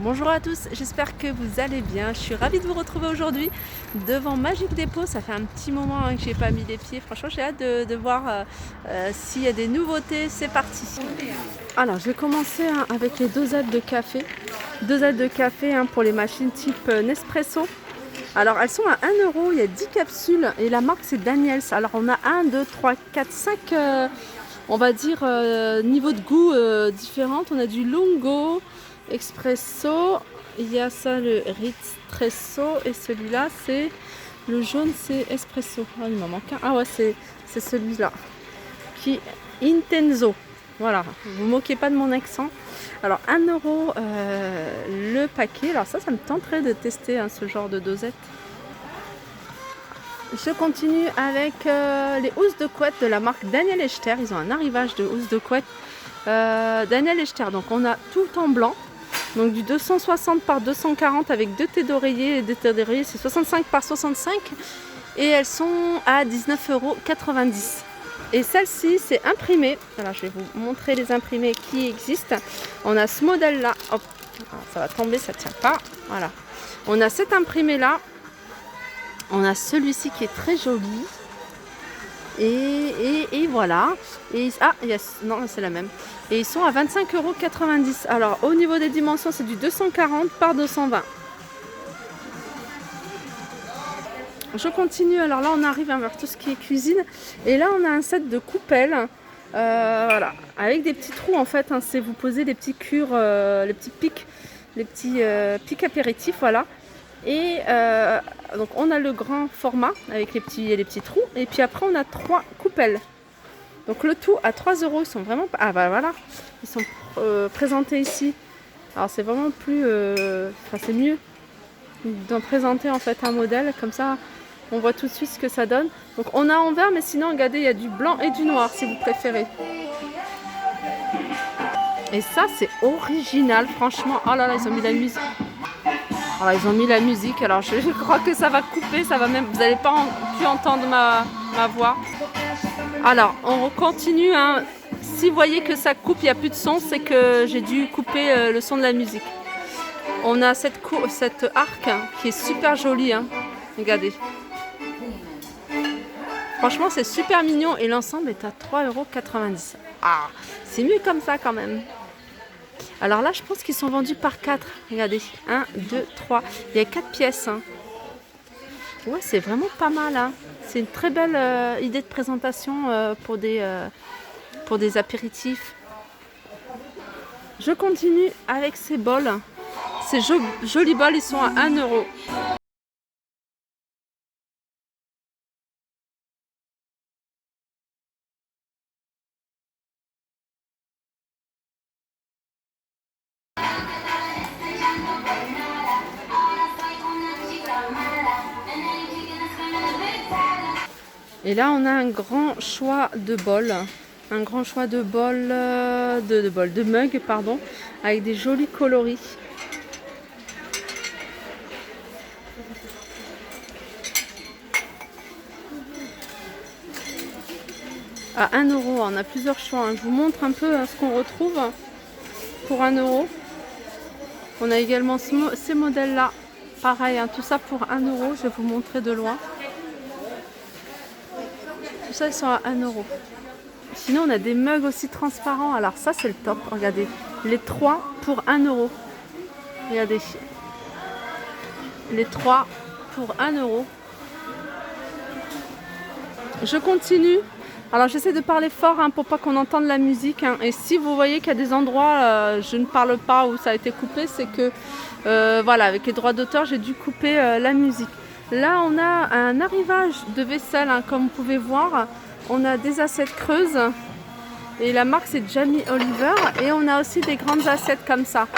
Bonjour à tous, j'espère que vous allez bien. Je suis ravie de vous retrouver aujourd'hui devant Magic Depot. Ça fait un petit moment que j'ai pas mis les pieds. Franchement, j'ai hâte de voir s'il y a des nouveautés. C'est parti. Alors, je vais commencer avec les dosettes de café. Dosettes de café pour les machines type Nespresso. Alors, elles sont à 1 euro. Il y a 10 capsules et la marque c'est Daniels. Alors, on a 1, 2, 3, 4, 5, on va dire, niveaux de goût différents. On a du Lungo. Expresso, il y a ça le Ristresso et celui-là c'est le jaune, c'est espresso. Ah, il m'en manque un. Ah ouais, c'est celui-là qui Intenso. Voilà, vous ne moquez pas de mon accent. Alors 1 euro le paquet. Alors ça me tenterait de tester ce genre de dosette. Je continue avec les housses de couette de la marque Daniel Echter. Ils ont un arrivage de housses de couette Daniel Echter. Donc on a tout en blanc. Donc du 260 par 240 avec 2 thés d'oreiller et 2 thés d'oreiller, c'est 65 par 65 et elles sont à 19,90 €. Et celle-ci c'est imprimé. Alors je vais vous montrer les imprimés qui existent. On a ce modèle là, hop, alors, ça va tomber, ça tient pas. Voilà. On a cet imprimé là. On a celui-ci qui est très joli. Et voilà. Et, non, c'est la même. Et ils sont à 25,90 €. Alors, au niveau des dimensions, c'est du 240 par 220. Je continue. Alors là, on arrive vers tout ce qui est cuisine. Et là, on a un set de coupelles. Voilà. Avec des petits trous, en fait. C'est vous posez les petits cures, les petits pics. Les petits pics apéritifs. Voilà. Et donc, on a le grand format avec les petits trous. Et puis après, on a 3 coupelles. Donc le tout à 3 €, ils sont vraiment... Ah bah voilà, ils sont présentés ici. Alors c'est vraiment plus... c'est mieux d'en présenter en fait un modèle, comme ça on voit tout de suite ce que ça donne. Donc on a en vert, mais sinon regardez, il y a du blanc et du noir si vous préférez. Et ça c'est original, franchement. Oh là là, ils ont mis la musique. Alors ils ont mis la musique, alors je crois que ça va couper, ça va même... Vous n'allez pas plus entendre ma voix. Alors, on continue. Si vous voyez que ça coupe, il n'y a plus de son, c'est que j'ai dû couper le son de la musique. On a cette arc qui est super jolie. Regardez. Franchement, c'est super mignon et l'ensemble est à 3,90 €. Ah, c'est mieux comme ça quand même. Alors là, je pense qu'ils sont vendus par 4. Regardez. 1, 2, 3. Il y a 4 pièces. Ouais, c'est vraiment pas mal. C'est une très belle idée de présentation pour des apéritifs. Je continue avec ces bols. Ces jolis bols, ils sont à 1 €. Et là, on a un grand choix de bols. Un grand choix de bols, de mugs, pardon, avec des jolis coloris. À 1 €, on a plusieurs choix. Je vous montre un peu ce qu'on retrouve pour 1 €. On a également ces modèles-là. Pareil, tout ça pour 1 €. Je vais vous montrer de loin. Tout ça, ils sont à 1 €. Sinon, on a des mugs aussi transparents. Alors ça, c'est le top. Regardez, les 3 pour 1 €. Regardez. Les 3 pour 1 €. Je continue. Alors, j'essaie de parler fort pour pas qu'on entende la musique. Et si vous voyez qu'il y a des endroits, je ne parle pas où ça a été coupé, c'est que, voilà, avec les droits d'auteur, j'ai dû couper la musique. Là, on a un arrivage de vaisselle, comme vous pouvez voir. On a des assiettes creuses. Et la marque, c'est Jamie Oliver. Et on a aussi des grandes assiettes comme ça.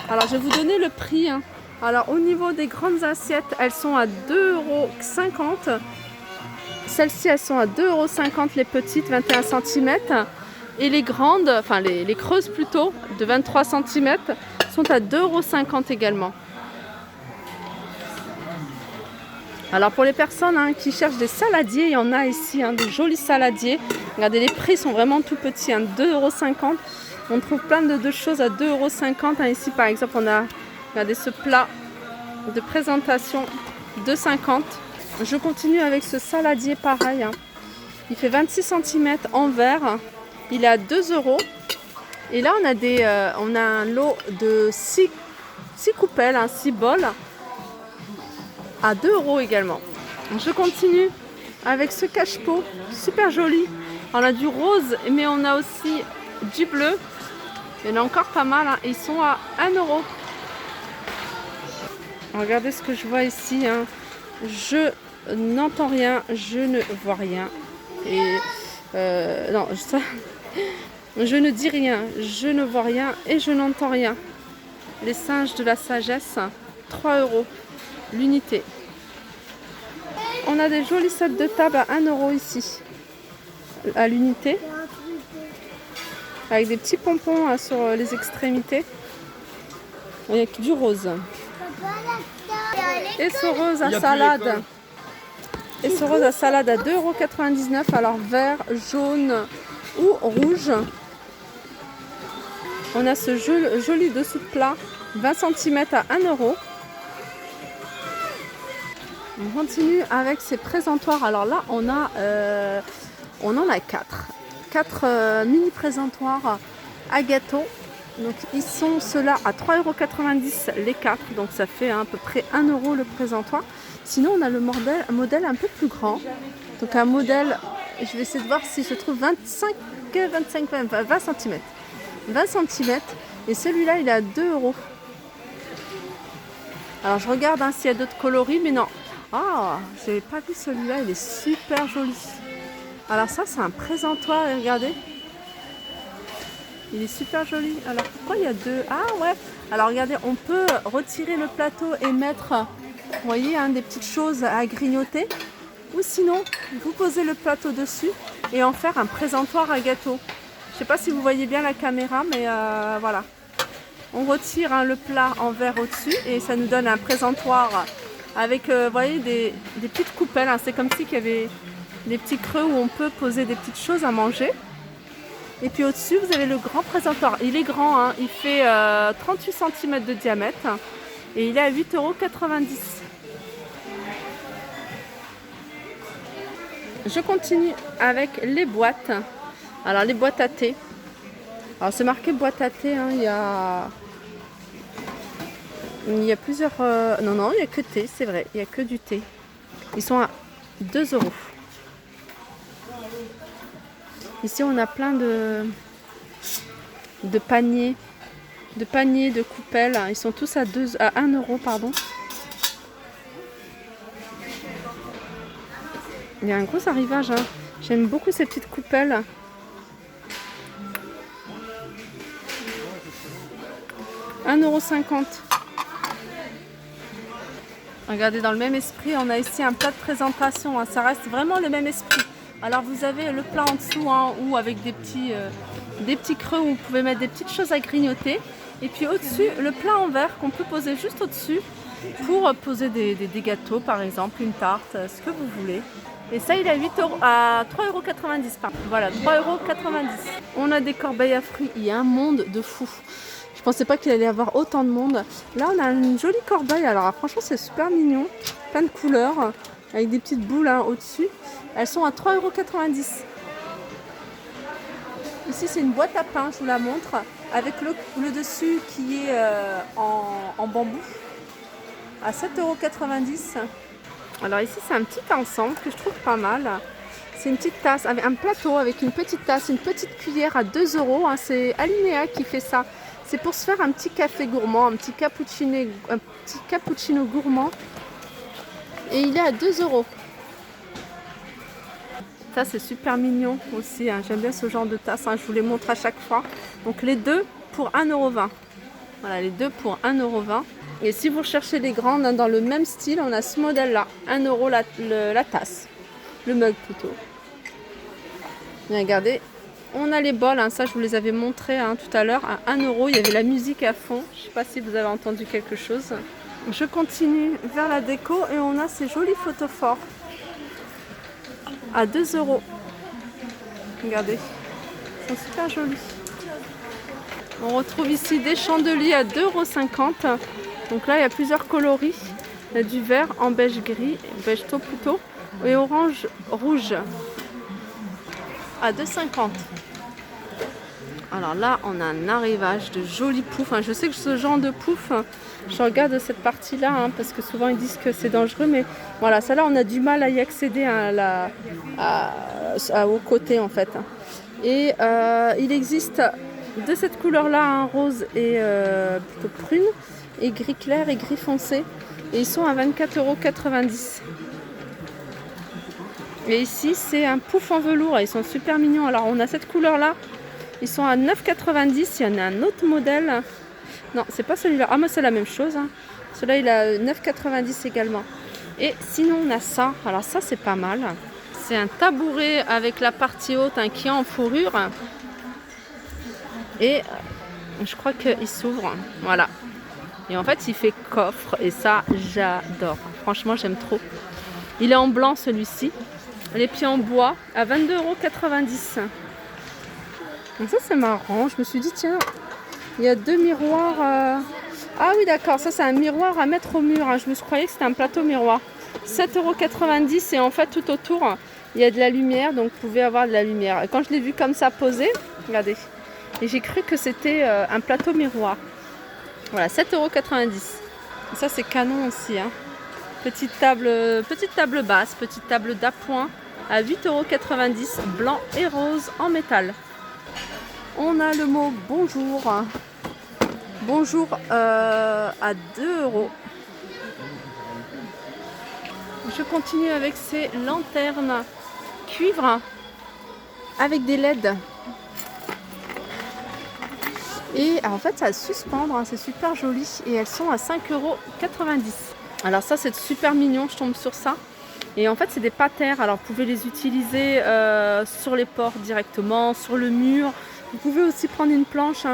Alors, je vais vous donner le prix. Alors, au niveau des grandes assiettes, elles sont à 2,50 €. Celles-ci, elles sont à 2,50 € les petites, 21 cm. Et les grandes, enfin les creuses plutôt, de 23 cm, sont à 2,50 € également. Alors pour les personnes qui cherchent des saladiers, il y en a ici, des jolis saladiers. Regardez, les prix sont vraiment tout petits, 2,50 €. On trouve plein de choses à 2,50 €. Ici par exemple, on a Regardez ce plat de présentation, 2,50 €. Je continue avec ce saladier pareil. Il fait 26 cm en verre. Il est à 2 €. Et là, on a un lot de 6 coupelles, 6 bols, à 2 € également. Je continue avec ce cache-pot, super joli. On a du rose, mais on a aussi du bleu. Il y en a encore pas mal, hein. Ils sont à 1 €. Regardez ce que je vois ici. Je n'entends rien, je ne vois rien. Et non, ça, je ne dis rien, je ne vois rien et je n'entends rien. Les singes de la sagesse, 3 € l'unité. On a des jolis sets de table à 1 € ici, à l'unité, avec des petits pompons sur les extrémités. Il y a du rose. Et ce rose à salade. Et ce rose à salade à 2,99 €. Alors vert, jaune ou rouge. On a ce joli dessous de plat, 20 cm à 1 €. On continue avec ces présentoirs. Alors là, on en a 4. 4 mini présentoirs à gâteau. Donc ils sont ceux-là à 3,90 € les 4. Donc ça fait à peu près 1 € le présentoir. Sinon, on a le modèle un peu plus grand. Donc un modèle, je vais essayer de voir si je trouve 20 cm. 20 cm. Et celui-là, il est à 2 €. Alors je regarde s'il y a d'autres coloris, mais non. Ah, je n'avais pas vu celui-là, il est super joli. Alors ça, c'est un présentoir, et regardez. Il est super joli. Alors pourquoi il y a deux? Ah ouais. Alors regardez, on peut retirer le plateau et mettre, vous voyez, des petites choses à grignoter. Ou sinon, vous posez le plateau dessus et en faire un présentoir à gâteau. Je ne sais pas si vous voyez bien la caméra, mais voilà. On retire le plat en verre au-dessus et ça nous donne un présentoir avec, vous voyez, des petites coupelles. C'est comme si il y avait des petits creux où on peut poser des petites choses à manger. Et puis au-dessus, vous avez le grand présentoir. Il est grand, il fait 38 cm de diamètre et il est à 8,90 €. Je continue avec les boîtes. Alors les boîtes à thé. Alors c'est marqué boîte à thé, il y a plusieurs... Non, il n'y a que thé, c'est vrai, il n'y a que du thé. Ils sont à 2 €. Ici, on a plein de paniers, de coupelles. Ils sont tous à 1 €, pardon. Il y a un gros arrivage. J'aime beaucoup ces petites coupelles. €1,50 €. Regardez, dans le même esprit, on a ici un plat de présentation. Ça reste vraiment le même esprit. Alors vous avez le plat en dessous ou avec des petits creux où vous pouvez mettre des petites choses à grignoter. Et puis au-dessus, le plat en verre qu'on peut poser juste au-dessus pour poser des gâteaux, par exemple, une tarte, ce que vous voulez. Et ça, il est à 3,90 €. Voilà, 3,90 €. On a des corbeilles à fruits. Il y a un monde de fou. Je pensais pas qu'il allait y avoir autant de monde. Là, on a une jolie corbeille. Alors franchement, c'est super mignon. Plein de couleurs. Avec des petites boules au-dessus. Elles sont à 3,90 €. Ici, c'est une boîte à pain, je vous la montre, avec le dessus qui est en bambou, à 7,90 €. Alors ici, c'est un petit ensemble que je trouve pas mal. C'est une petite tasse, avec un plateau avec une petite tasse, une petite cuillère à 2 €. C'est Alinéa qui fait ça. C'est pour se faire un petit café gourmand, un petit cappuccino gourmand. Et il est à 2 €. Ça, c'est super mignon aussi. J'aime bien ce genre de tasse. Je vous les montre à chaque fois. Donc les deux pour 1,20 €. Voilà, les deux pour 1,20 €. Et si vous recherchez les grandes dans le même style, on a ce modèle-là. 1 € la tasse. Le mug plutôt. Et regardez, on a les bols. Ça, je vous les avais montrés tout à l'heure. À 1 €, il y avait la musique à fond. Je ne sais pas si vous avez entendu quelque chose. Je continue vers la déco et on a ces jolis photophores à 2 €. Regardez, ils sont super jolis. On retrouve ici des chandeliers à 2,50 €. Donc là, il y a plusieurs coloris. Il y a du vert en beige gris, beige taupe plutôt, et orange rouge à 2,50. Alors là, on a un arrivage de jolis poufs. Enfin, je sais que ce genre de pouf, je regarde cette partie-là, parce que souvent ils disent que c'est dangereux, mais voilà, celle-là, on a du mal à y accéder au côté en fait. Et il existe de cette couleur-là, un rose et plutôt prune, et gris clair et gris foncé. Et ils sont à 24,90 €. Et ici, c'est un pouf en velours. Ils sont super mignons. Alors, on a cette couleur-là. Ils sont à 9,90 €. Il y en a un autre modèle. Non, c'est pas celui-là. Ah, mais c'est la même chose. Celui-là, il a 9,90 € également. Et sinon, on a ça. Alors, ça, c'est pas mal. C'est un tabouret avec la partie haute qui est en fourrure. Et je crois qu'il s'ouvre. Voilà. Et en fait, il fait coffre. Et ça, j'adore. Franchement, j'aime trop. Il est en blanc, celui-ci. Les pieds en bois à 22,90 €. Donc ça, c'est marrant. Je me suis dit, tiens, il y a deux miroirs. Ah oui, d'accord. Ça, c'est un miroir à mettre au mur. Je me croyais que c'était un plateau miroir. 7,90 € et en fait, tout autour, il y a de la lumière. Donc, vous pouvez avoir de la lumière. Et quand je l'ai vu comme ça posé, regardez. Et j'ai cru que c'était un plateau miroir. Voilà, 7,90 €. Ça, c'est canon aussi. Petite table basse, petite table d'appoint à 8,90 €, blanc et rose en métal. On a le mot bonjour. Bonjour à 2 €. Je continue avec ces lanternes cuivre avec des LED. Et en fait, ça va suspendre, c'est super joli. Et elles sont à 5,90 €. Alors ça, c'est super mignon, je tombe sur ça. Et en fait, c'est des patères. Alors, vous pouvez les utiliser sur les portes directement, sur le mur. Vous pouvez aussi prendre une planche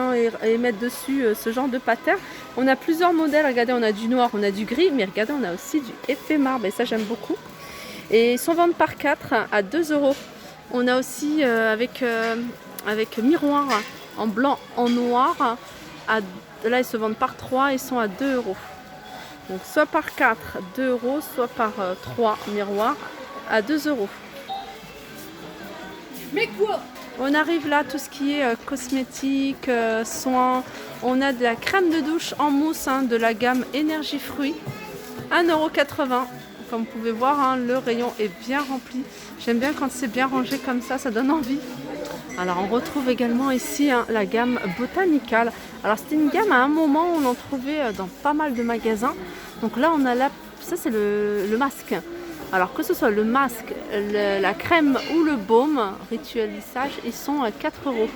et mettre dessus ce genre de patères. On a plusieurs modèles. Regardez, on a du noir, on a du gris. Mais regardez, on a aussi du effet marbre. Et ça, j'aime beaucoup. Et ils sont vendus par 4 à 2 €. On a aussi avec miroir en blanc, en noir. Là, ils se vendent par 3. Ils sont à 2 €. Donc soit par 4, 2 €, soit par 3 miroirs à 2 €. Mais quoi? On arrive là, tout ce qui est cosmétique, soins. On a de la crème de douche en mousse de la gamme Énergie Fruits. 1,80 €. Comme vous pouvez voir, le rayon est bien rempli. J'aime bien quand c'est bien rangé comme ça donne envie. Alors on retrouve également ici la gamme Botanical. Alors c'était une gamme à un moment où on en trouvait dans pas mal de magasins. Donc là on a ça c'est le masque. Alors que ce soit le masque, la crème ou le baume, Rituel Visage, ils sont à 4 €.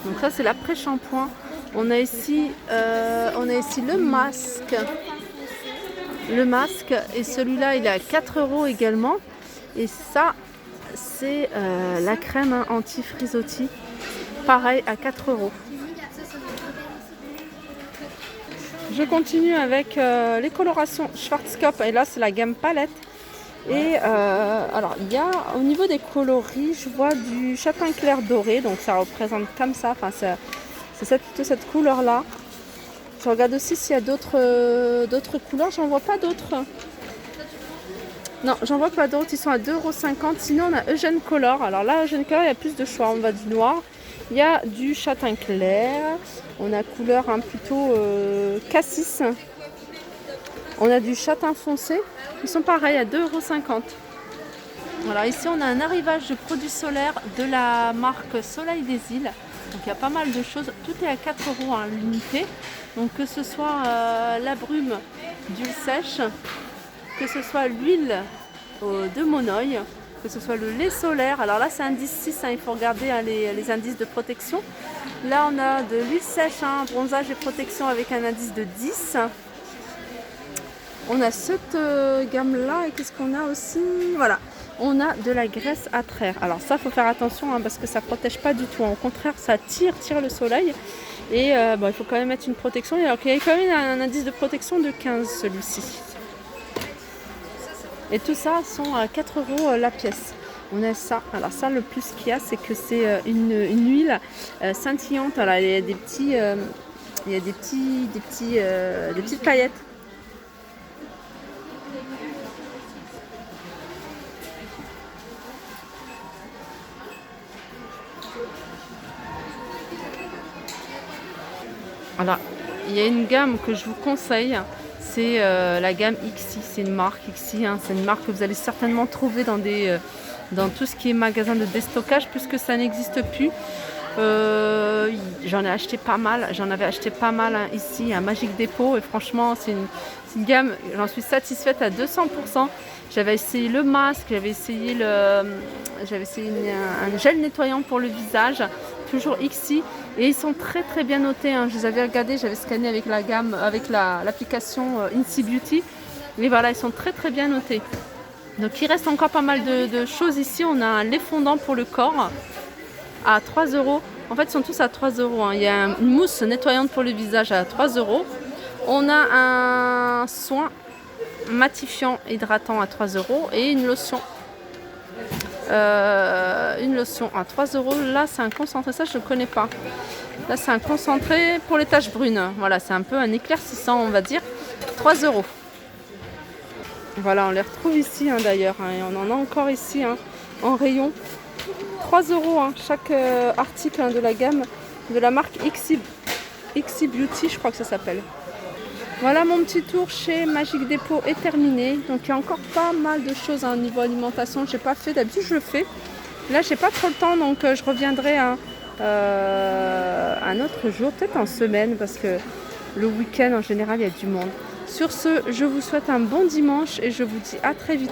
Donc ça c'est l'après-shampoing. On a ici le masque. Le masque et celui-là il est à 4 € également. Et ça c'est la crème anti-frisottis, pareil à 4 €. Je continue avec les colorations Schwarzkopf et là c'est la gamme palette. Et alors il y a au niveau des coloris, je vois du châtain clair doré, donc ça représente comme ça, enfin c'est plutôt cette couleur là. Je regarde aussi s'il y a d'autres couleurs, j'en vois pas d'autres. Non, j'en vois pas d'autres, ils sont à 2,50 €. Sinon, on a Eugène Color. Alors là, Eugène Color, il y a plus de choix. On va du noir, il y a du châtain clair, on a couleur plutôt cassis. On a du châtain foncé, ils sont pareils à 2,50 €. Voilà, ici, on a un arrivage de produits solaires de la marque Soleil des Îles. Donc, il y a pas mal de choses. Tout est à 4 € l'unité. Donc, que ce soit la brume d'huile sèche, que ce soit l'huile de monoeil, que ce soit le lait solaire. Alors là, c'est indice 6, il faut regarder les indices de protection. Là, on a de l'huile sèche, bronzage et protection avec un indice de 10. On a cette gamme-là et qu'est-ce qu'on a aussi? Voilà, on a de la graisse à traire. Alors ça, il faut faire attention parce que ça ne protège pas du tout. Au contraire, ça tire le soleil. Et il faut quand même mettre une protection. Alors qu'il y a quand même un indice de protection de 15, celui-ci. Et tout ça sont à 4 € la pièce. On a ça. Alors ça, le plus qu'il y a, c'est que c'est une huile scintillante. Alors, il y a des petits Il y a des petites paillettes. Alors, il y a une gamme que je vous conseille, c'est la gamme XI. C'est une marque XI, hein. C'est une marque que vous allez certainement trouver dans tout ce qui est magasin de déstockage, puisque ça n'existe plus. J'en ai acheté pas mal, j'en avais acheté pas mal hein, ici à Magic Depot, et franchement c'est une gamme, j'en suis satisfaite à 200%. J'avais essayé le masque, j'avais essayé un gel nettoyant pour le visage, toujours XI, et ils sont très très bien notés hein. Je les avais regardés, j'avais scanné avec la gamme, avec l'application Incy Beauty, et voilà, ils sont très très bien notés. Donc il reste encore pas mal de choses ici. On a un lait fondant pour le corps à 3 euros. En fait, ils sont tous à 3 euros. Hein. Il y a une mousse nettoyante pour le visage à 3 euros. On a un soin matifiant hydratant à 3 euros et une lotion. Une lotion à 3 euros. Là, c'est un concentré. Ça, je ne connais pas. Là, c'est un concentré pour les taches brunes. Voilà, c'est un peu un éclaircissant, on va dire. 3 euros. Voilà, on les retrouve ici hein, d'ailleurs. Hein, et on en a encore ici hein, en rayon. 3 euros hein, chaque article hein, de la gamme de la marque XI Beauty, je crois que ça s'appelle. Voilà, mon petit tour chez Magic Depot est terminé. Donc il y a encore pas mal de choses hein, au niveau alimentation. J'ai pas fait, d'habitude je le fais. Là j'ai pas trop le temps, donc je reviendrai un autre jour, peut-être en semaine, parce que le week-end en général il y a du monde. Sur ce, je vous souhaite un bon dimanche et je vous dis à très vite.